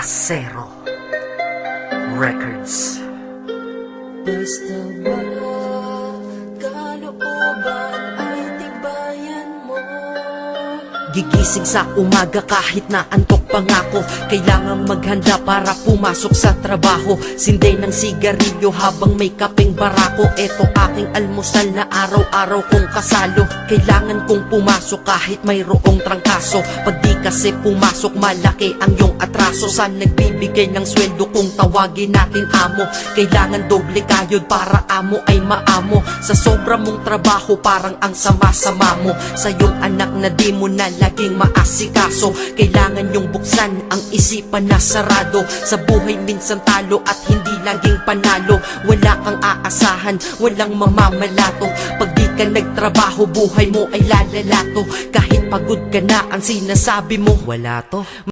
Acero Records. Basta ba kalooban ay tibayan mo? Gigising sa umaga kahit na antok pa nga ako. Kailangang maghanda para pumasok sa trabaho. Sinday ng sigarilyo habang may kapeng barako. Eto aking almusal na araw-araw kong kasalo. Kailangan kong pumasok kahit mayroong trangkaso. Pag di kasi pumasok malaki ang iyong atraso. Sa nagbibigay ng sweldo kung tawagin natin amo. Kailangan doble kayod para amo ay maamo. Sa sobra mong trabaho parang ang sama-sama mo. Sa iyong anak na di mo na laging maasikaso. Kailangan yung buksan ang isipan na sarado. Sa buhay minsan talo at hindi laging panalo. Wala kang aasahan, walang mamamalato. Pag di ka nagtrabaho, buhay mo ay lalalato. Kahit pagod ka na, ang sinasabi mo, wala to.